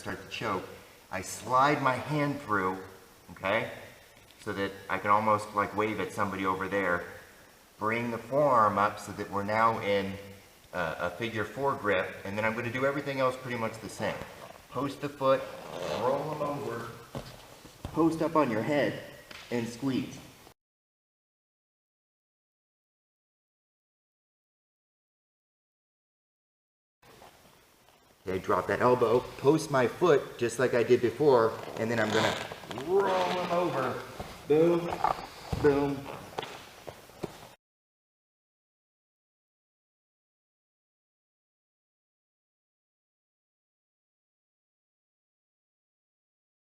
start to choke, I slide my hand through, okay, so that I can almost like wave at somebody over there. Bring the forearm up so that we're now in a figure 4 grip, and then I'm going to do everything else pretty much the same. Post the foot, roll them over, post up on your head, and squeeze. Okay, drop that elbow, post my foot just like I did before, and then I'm going to roll them over. Boom, boom.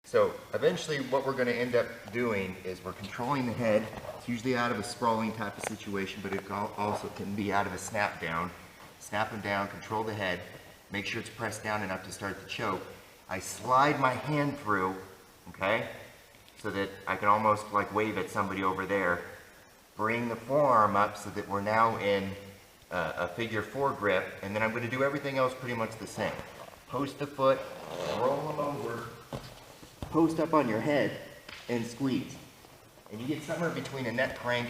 So eventually what we're going to end up doing is we're controlling the head. It's usually out of a sprawling type of situation, but it also can be out of a snap down. Snap them down, control the head, make sure it's pressed down enough to start to choke. I slide my hand through, okay, so that I can almost like wave at somebody over there. Bring the forearm up so that we're now in a figure 4 grip, and then I'm going to do everything else pretty much the same. Post the foot, roll them over, post up on your head, and squeeze. And you get somewhere between a neck crank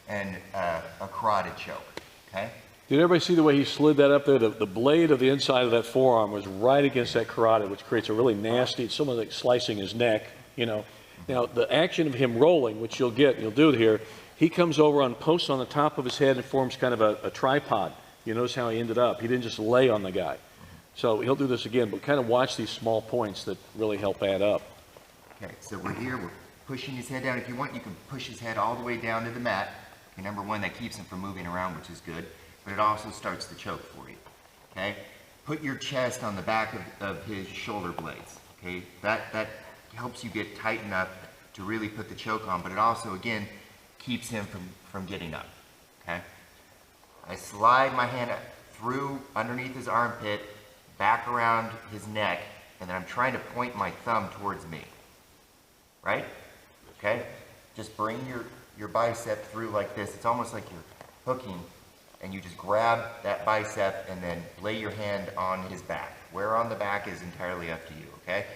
and a carotid choke, okay? Did everybody see the way he slid that up there? The blade of the inside of that forearm was right against that carotid, which creates a really nasty, it's almost like slicing his neck, you know. Now, the action of him rolling, which you'll do it here, he comes over on posts on the top of his head and forms kind of a tripod. You notice how he ended up. He didn't just lay on the guy. So he'll do this again, but kind of watch these small points that really help add up. Okay, so we're here, we're pushing his head down. If you want, you can push his head all the way down to the mat. Okay, number one, that keeps him from moving around, which is good, but it also starts the choke for you. Okay, put your chest on the back of his shoulder blades. Okay, that helps you get tight enough to really put the choke on, but it also, again, keeps him from getting up. Okay, I slide my hand through underneath his armpit, back around his neck, and then I'm trying to point my thumb towards me. Right? Okay? Just bring your bicep through like this. It's almost like you're hooking, and you just grab that bicep and then lay your hand on his back. Where on the back is entirely up to you, okay?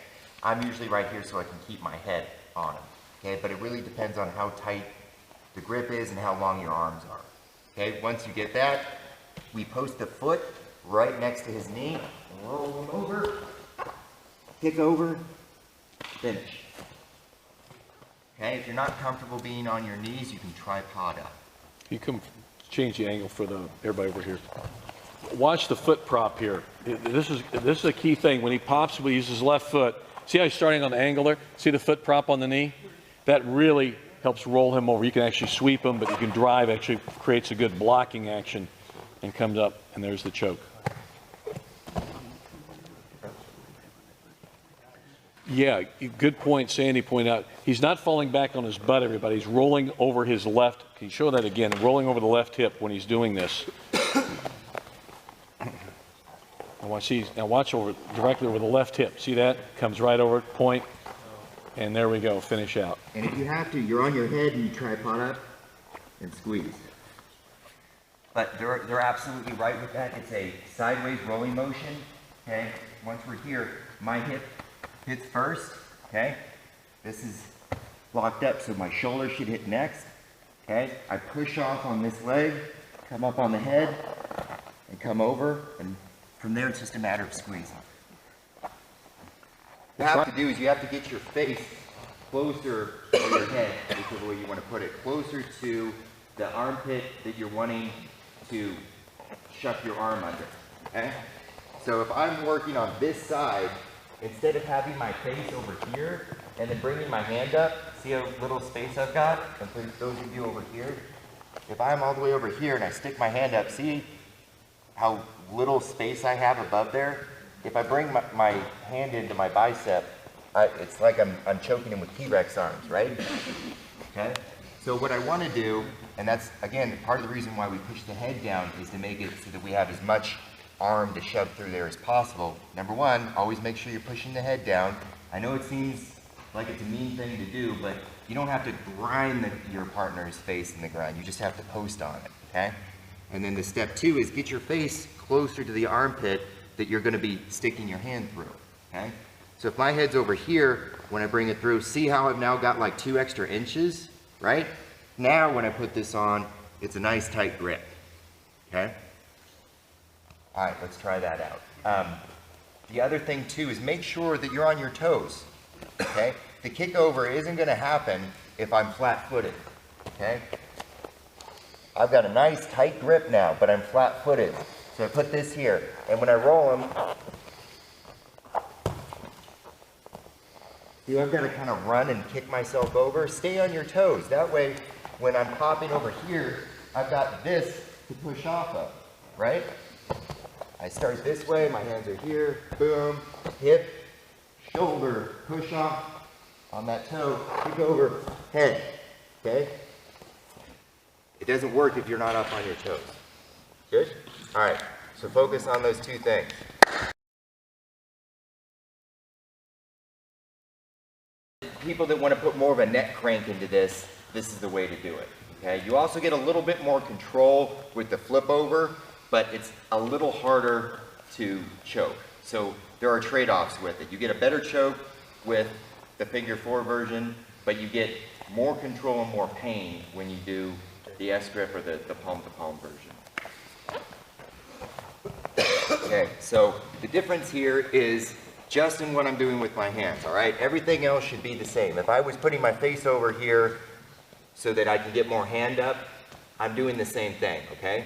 I'm usually right here so I can keep my head on him, okay? But it really depends on how tight the grip is and how long your arms are, okay? Once you get that, we post the foot right next to his knee, roll him over, kick over, finish. Okay, if you're not comfortable being on your knees, you can tripod up. You can change the angle for everybody over here. Watch the foot prop here. This is a key thing. When he pops, we use his left foot. See how he's starting on the angle there? See the foot prop on the knee? That really helps roll him over. You can actually sweep him, but you can drive, actually creates a good blocking action and comes up, and there's the choke. Yeah, good point. Sandy pointed out, he's not falling back on his butt, everybody. He's rolling over his left. Can you show that again? Rolling over the left hip when he's doing this. Now watch over directly over the left hip. See that? Comes right over, point, and there we go, finish out. And if you have to, you're on your head and you tripod up and squeeze. But they're absolutely right with that. It's a sideways rolling motion, okay? Once we're here, my hip hits first, okay? This is locked up, so my shoulder should hit next, okay? I push off on this leg, come up on the head, and come over, and from there it's just a matter of squeezing. What you have to do is you have to get your face closer to your head, whichever way you want to put it, closer to the armpit that you're wanting to shut your arm under, okay? So if I'm working on this side, instead of having my face over here and then bringing my hand up, see how little space I've got? And for those of you over here, if I'm all the way over here and I stick my hand up, see how little space I have above there? If I bring my hand into my bicep, it's like I'm choking him with T-Rex arms, right? Okay? So what I want to do, and that's, again, part of the reason why we push the head down is to make it so that we have as much arm to shove through there as possible. Number one, always make sure you're pushing the head down. I know it seems like it's a mean thing to do, but you don't have to grind your partner's face in the ground. You just have to post on it, okay? And then the step two is get your face closer to the armpit that you're going to be sticking your hand through, okay? So if my head's over here, when I bring it through, see how I've now got like 2 extra inches, right? Now when I put this on, it's a nice tight grip, okay? All right, let's try that out. The other thing too is make sure that you're on your toes, okay? The kick over isn't gonna happen if I'm flat-footed, okay? I've got a nice tight grip now, but I'm flat-footed. So I put this here, and when I roll them, see, I've got to kind of run and kick myself over. Stay on your toes. That way, when I'm popping over here, I've got this to push off of, right? I start this way, my hands are here, boom, hip, shoulder, push off on that toe, kick over, head, okay? It doesn't work if you're not up on your toes. Good? All right, so focus on those 2 things. People that want to put more of a neck crank into this, this is the way to do it, okay? You also get a little bit more control with the flip over, but it's a little harder to choke. So there are trade-offs with it. You get a better choke with the figure 4 version, but you get more control and more pain when you do the S-grip or the palm-to-palm version. Okay, so the difference here is just in what I'm doing with my hands, all right? Everything else should be the same. If I was putting my face over here so that I can get more hand up, I'm doing the same thing, okay?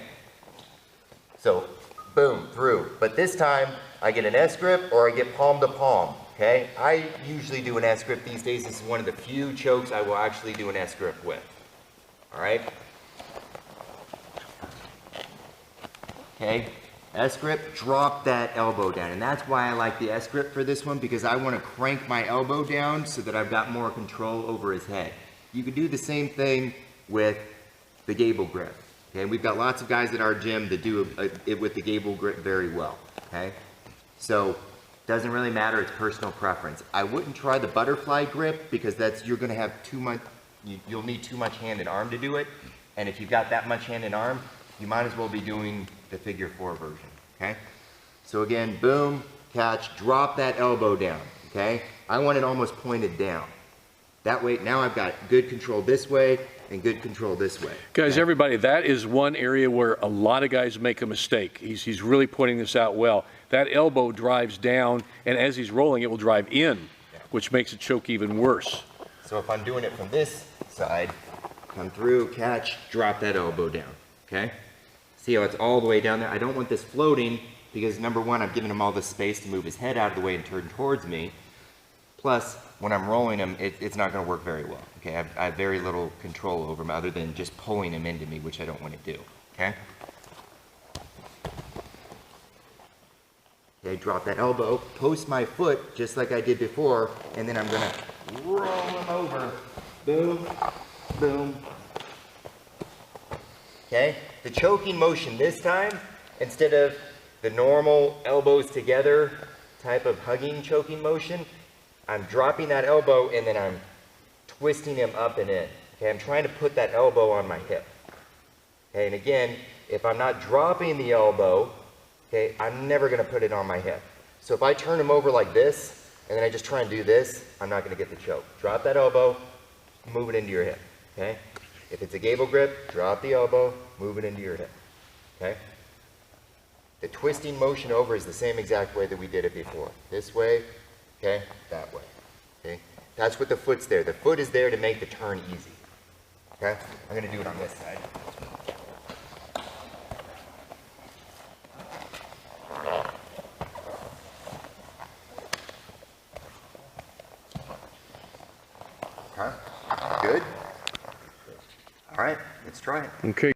So, boom, through. But this time, I get an S-grip or I get palm to palm, okay? I usually do an S-grip these days. This is one of the few chokes I will actually do an S-grip with, all right? Okay, S-grip, drop that elbow down. And that's why I like the S-grip for this one, because I want to crank my elbow down so that I've got more control over his head. You can do the same thing with the gable grip. Okay, we've got lots of guys at our gym that do it with the gable grip very well, okay? So, doesn't really matter, it's personal preference. I wouldn't try the butterfly grip because you're gonna have too much, you'll need too much hand and arm to do it. And if you've got that much hand and arm, you might as well be doing the figure 4 version, okay? So again, boom, catch, drop that elbow down, okay? I want it almost pointed down. That way, now I've got good control this way and good control this way. Guys, everybody, that is one area where a lot of guys make a mistake. He's really pointing this out well. That elbow drives down, and as he's rolling, it will drive in, which makes the choke even worse. So if I'm doing it from this side, come through, catch, drop that elbow down, okay? See how it's all the way down there? I don't want this floating because, number one, I've given him all this space to move his head out of the way and turn towards me. Plus, when I'm rolling him, it's not going to work very well. Okay, I have very little control over him other than just pulling him into me, which I don't want to do. Okay? Okay, drop that elbow, post my foot just like I did before, and then I'm going to roll him over. Boom, boom. Okay? The choking motion this time, instead of the normal elbows together type of hugging choking motion, I'm dropping that elbow and then I'm twisting him up and in. Okay, I'm trying to put that elbow on my hip. Okay, and again, if I'm not dropping the elbow, okay, I'm never going to put it on my hip. So if I turn him over like this, and then I just try and do this, I'm not going to get the choke. Drop that elbow, move it into your hip. Okay? If it's a gable grip, drop the elbow, move it into your hip. Okay? The twisting motion over is the same exact way that we did it before. This way, okay, that way. Okay? That's what the foot's there. The foot is there to make the turn easy. Okay? I'm going to do it on this side. Okay? Good? All right, let's try it. Okay.